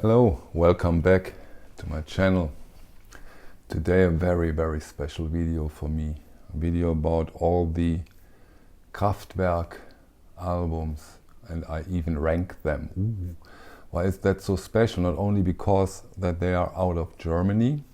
Hello, welcome back to my channel. Today a very special video for me. A video about all the Kraftwerk albums, and I even rank them. Ooh. Why is that so special? Not only because that they are out of Germany,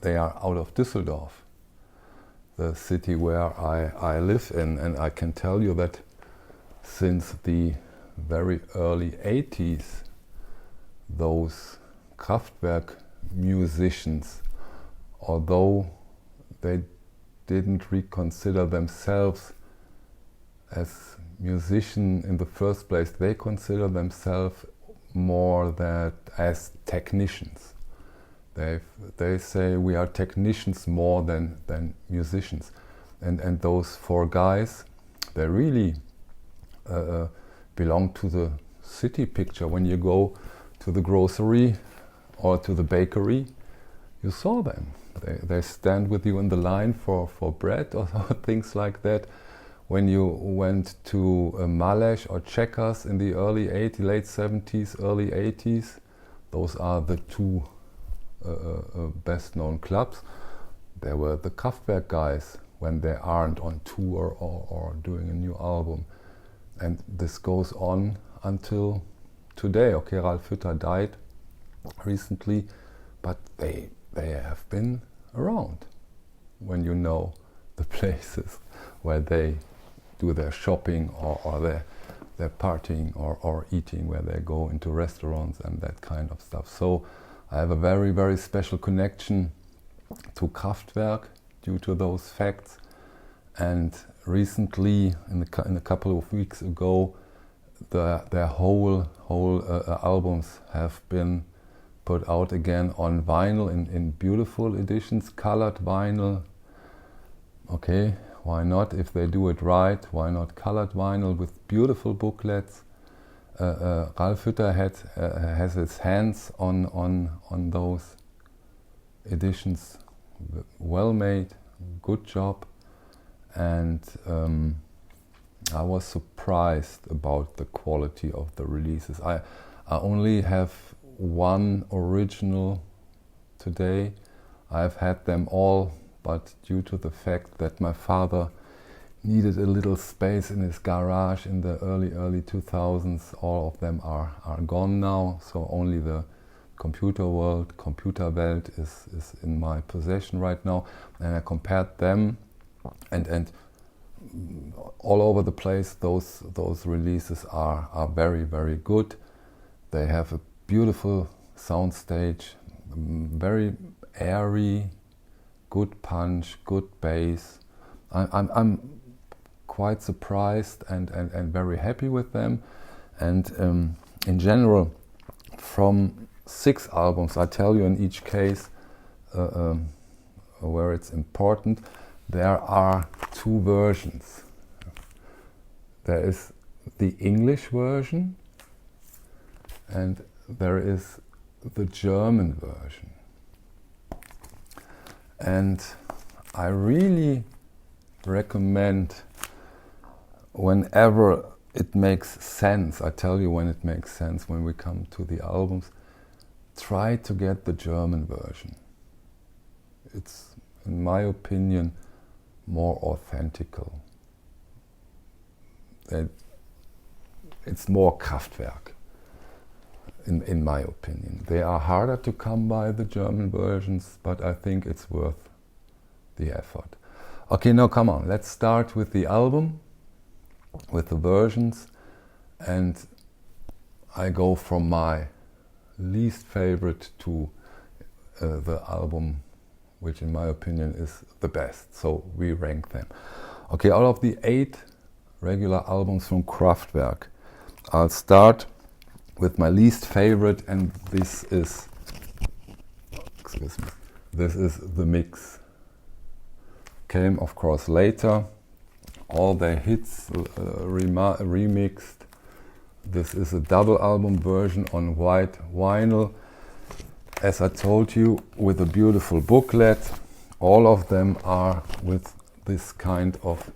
they are out of Düsseldorf, the city where I live in, and I can tell you that since the very early 80s, those Kraftwerk musicians, although they didn't reconsider themselves as musicians in the first place, they consider themselves more that as technicians. They say we are technicians more than musicians, and those four guys, they really belong to the city picture. When you go to the grocery or to the bakery, you saw them. They stand with you in the line for bread or things like that. When you went to Malesh or Checkers in the early 80s, late 70s, early 80s, those are the two best known clubs. There were the Kraftwerk guys when they aren't on tour or doing a new album. And this goes on until today. Okay, Ralf Hütter died recently, but they have been around. When you know the places where they do their shopping or their partying or eating, where they go into restaurants and that kind of stuff. So I have a very special connection to Kraftwerk due to those facts. And recently, in a couple of weeks ago, their whole albums have been put out again on vinyl in beautiful editions, colored vinyl. Okay, why not? If they do it right, why not colored vinyl with beautiful booklets? Ralf Hütter has his hands on those editions. Well made, good job, and I was surprised about the quality of the releases. I only have one original today. I've had them all, but due to the fact that my father needed a little space in his garage in the early 2000s, all of them are gone now. So only the Computerwelt is in my possession right now. And I compared them, and all over the place, those releases are very good. They have a beautiful sound stage, very airy, good punch, good bass. I'm quite surprised and very happy with them. And in general, from 6 albums, I tell you in each case where it's important, there are 2 versions. There is the English version and there is the German version. And I really recommend, whenever it makes sense, I tell you when it makes sense, when we come to the albums, try to get the German version. It's, in my opinion, more authentical. It's more Kraftwerk, in my opinion. They are harder to come by, the German versions, but I think it's worth the effort. Okay, now come on, let's start with the album, with the versions, and I go from my least favorite to the album which in my opinion is the best. So we rank them. Okay, out of the 8 regular albums from Kraftwerk, I'll start with my least favorite, and this is, excuse me, this is The Mix. Came of course later, all their hits remixed. This is a double album version on white vinyl, as I told you, with a beautiful booklet. All of them are with this kind of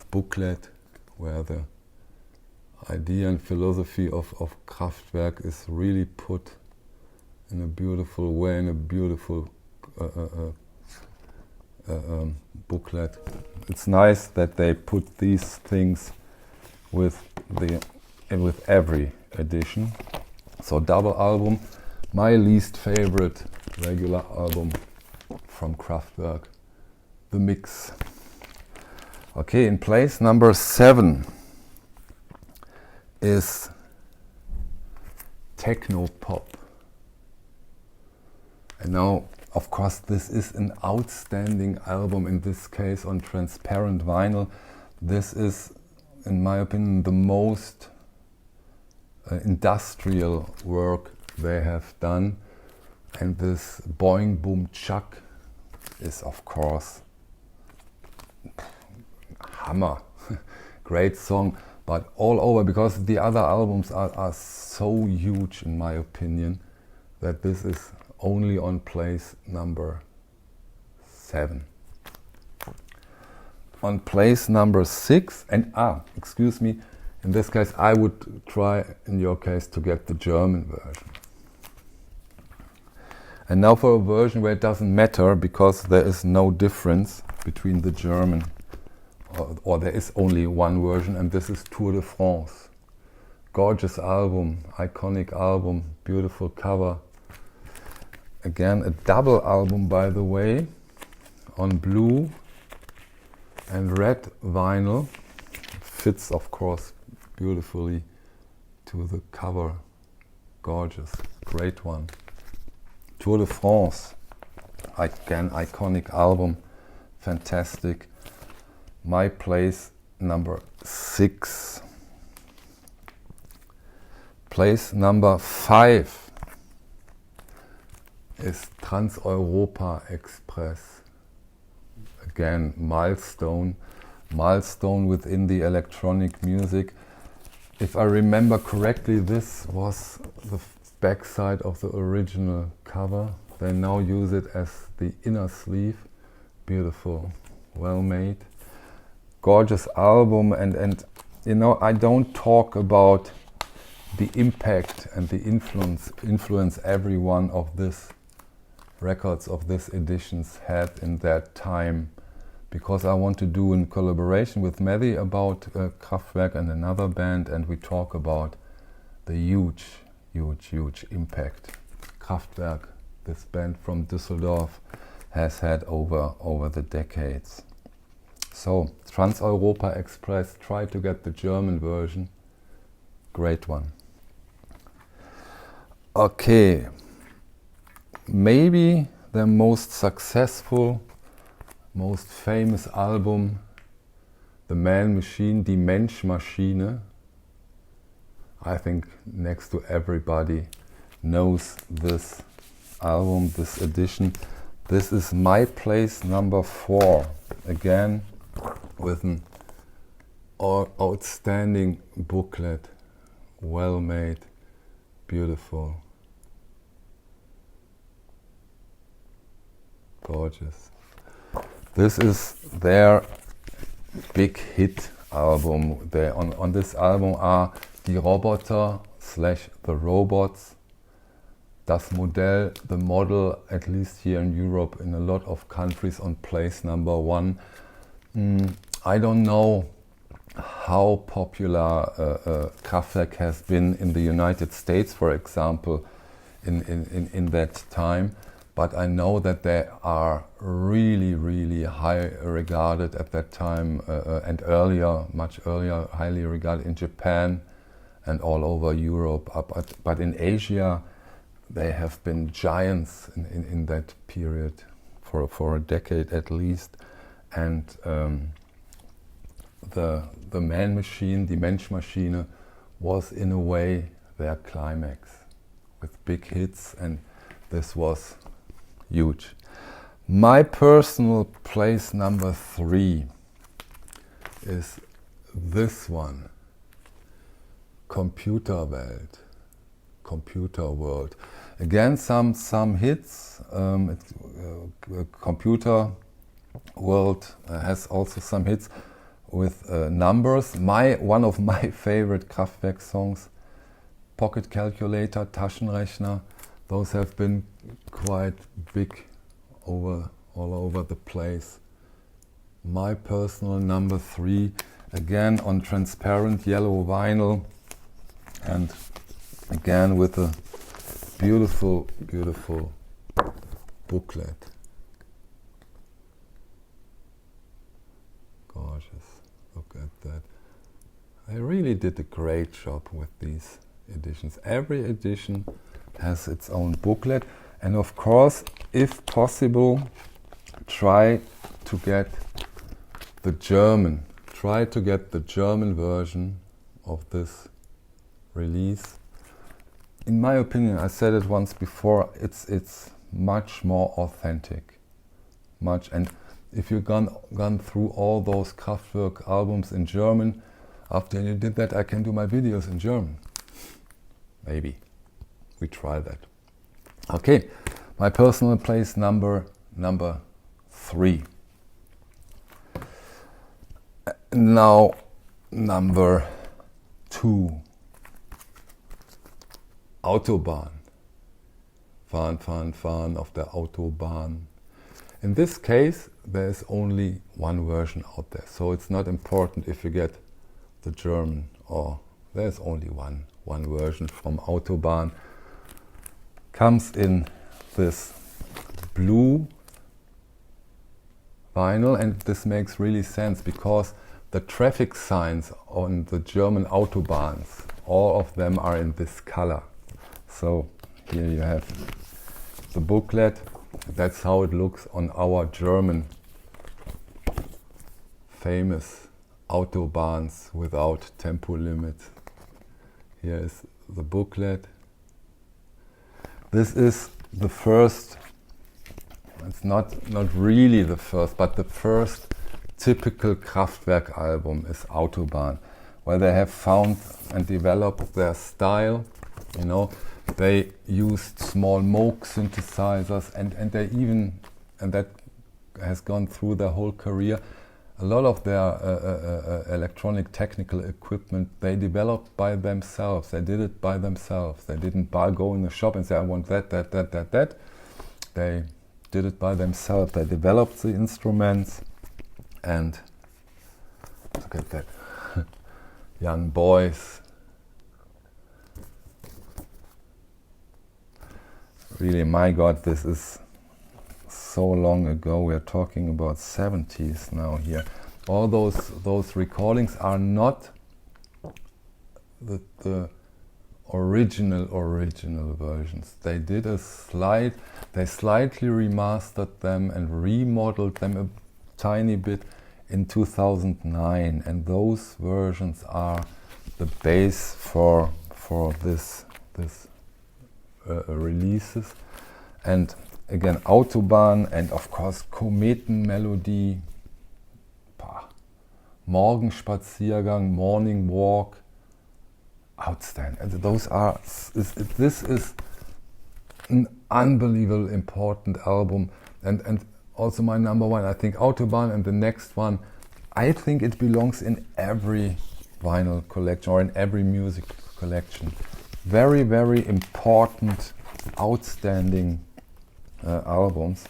booklet where the idea and philosophy of Kraftwerk is really put in a beautiful way, in a beautiful booklet. It's nice that they put these things with every edition. So double album, my least favorite regular album from Kraftwerk, The Mix. Okay, in place number 7 is Techno Pop. And now, of course, this is an outstanding album, in this case on transparent vinyl. This is, in my opinion, the most industrial work they have done. And this Boing Boom Chuck is, of course, hammer. Great song, but all over, because the other albums are so huge, in my opinion, that this is only on place number 7. On place number 6, and excuse me, in this case I would try, in your case, to get the German version. And now for a version where it doesn't matter, because there is no difference between the German, or there is only one version, and this is Tour de France. Gorgeous album, iconic album, beautiful cover. Again, a double album, by the way, on blue and red vinyl. Fits, of course, beautifully to the cover. Gorgeous, great one. Tour de France, again, iconic album, fantastic. My place number 6. Place number 5 is Trans-Europa Express. Again, milestone within the electronic music. If I remember correctly, this was the backside of the original cover. They now use it as the inner sleeve. Beautiful, well made. Gorgeous album, and you know, I don't talk about the impact and the influence every one of this records of these editions had in that time, because I want to do in collaboration with Mehdi about Kraftwerk and another band, and we talk about the huge impact Kraftwerk, this band from Düsseldorf, has had over the decades. So Trans-Europa Express, try to get the German version, great one. Okay, maybe their most successful, most famous album, The Man Machine, Die Mensch-Maschine. I think next to everybody knows this album, this edition. This is my place number 4, again with an outstanding booklet, well made, beautiful. Gorgeous. This is their big hit album. On this album are Die Roboter / The Robots, Das Modell, the model, at least here in Europe, in a lot of countries, on place number 1. I don't know how popular Kraftwerk has been in the United States, for example, in that time. But I know that they are really high regarded at that time, and earlier, much earlier, highly regarded in Japan and all over Europe. But in Asia, they have been giants in that period for a decade at least. And the Man Machine, Die Mensch-Maschine, was in a way their climax, with big hits, and this was huge. My personal place number 3 is this one, Computer World. Again, some hits. Computer World has also some hits with numbers. One of my favorite Kraftwerk songs, Pocket Calculator, Taschenrechner. Those have been quite big all over the place. My personal number 3, again on transparent yellow vinyl, and again with a beautiful, beautiful booklet. Gorgeous, look at that. I really did a great job with these editions. Every edition has its own booklet, and of course, if possible, try to get the German version of this release. In my opinion, I said it once before, it's much more authentic. And if you've gone through all those Kraftwerk albums in German, after you did that, I can do my videos in German. Maybe. We try that. Okay, my personal place number 3. Now, number 2. Autobahn. Fahren auf der Autobahn. In this case, there is only one version out there, so it's not important if you get the German, or there's only one version from Autobahn. Comes in this blue vinyl, and this makes really sense because the traffic signs on the German Autobahns, all of them are in this color. So here you have the booklet. That's how it looks on our German famous Autobahns without tempo limit. Here is the booklet. This is the first, it's not really the first, but the first typical Kraftwerk album is Autobahn, where they have found and developed their style. You know, they used small Moog synthesizers, and they even, and that has gone through their whole career, a lot of their electronic technical equipment they developed by themselves. They did it by themselves. They didn't go in the shop and say, I want that. They did it by themselves. They developed the instruments, and look at that. Young boys. Really, my God, this is so long ago. We are talking about 70s now here. All those recordings are not the original versions. They did they slightly remastered them and remodeled them a tiny bit in 2009, and those versions are the base for this releases. And again, Autobahn, and of course Kometenmelodie, Morgenspaziergang, Morning Walk, outstanding. And this is an unbelievable important album, and also my number 1. I think Autobahn, and the next one, I think it belongs in every vinyl collection or in every music collection. Very, very important, outstanding albums.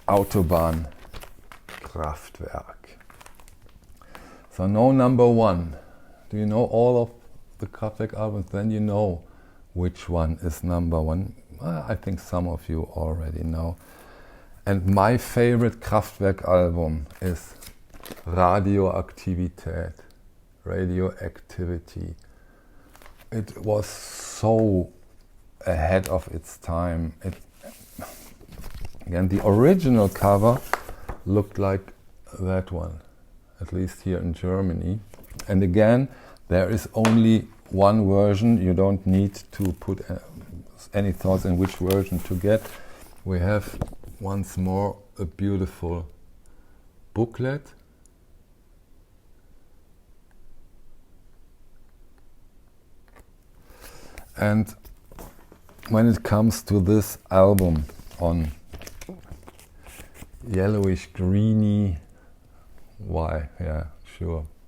Autobahn, Kraftwerk. So now number 1. Do you know all of the Kraftwerk albums? Then you know which one is number 1. I think some of you already know. And my favorite Kraftwerk album is Radioactivity. It was so ahead of its time. Again, the original cover looked like that one, at least here in Germany. And again, there is only one version. You don't need to put any thoughts in which version to get. We have once more a beautiful booklet. And when it comes to this album on yellowish greeny,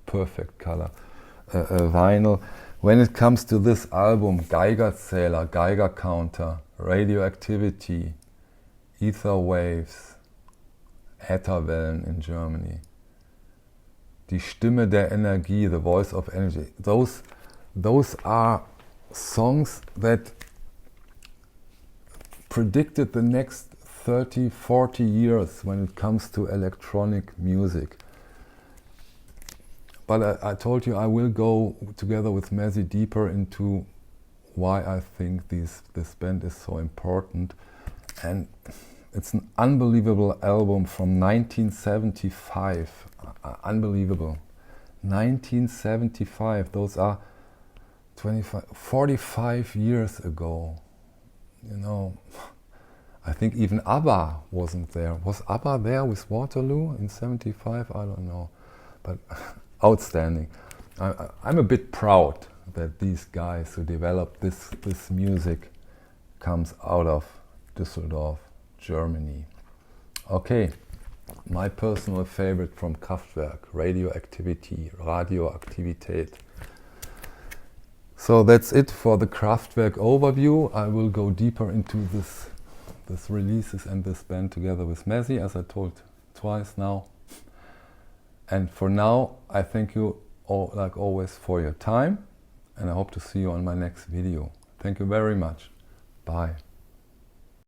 perfect color vinyl, When it comes to this album, Geigerzähler, Geiger Counter, Radioactivity, Ether Waves, Ätherwellen in Germany, Die Stimme der Energie, The Voice of Energy, those are songs that predicted the next 30, 40 years when it comes to electronic music. But I told you I will go together with Messi deeper into why I think this band is so important. And it's an unbelievable album from 1975. Unbelievable. 1975, those are 45 years ago. You know, I think even ABBA wasn't there. Was ABBA there with Waterloo in 75? I don't know. But outstanding. I'm a bit proud that these guys who developed this music comes out of Düsseldorf, Germany. Okay, my personal favorite from Kraftwerk, Radioactivity, Radioactivität. So that's it for the Kraftwerk overview. I will go deeper into this releases and this band together with Messi, as I told twice now. And for now, I thank you all, like always, for your time, and I hope to see you on my next video. Thank you very much. Bye.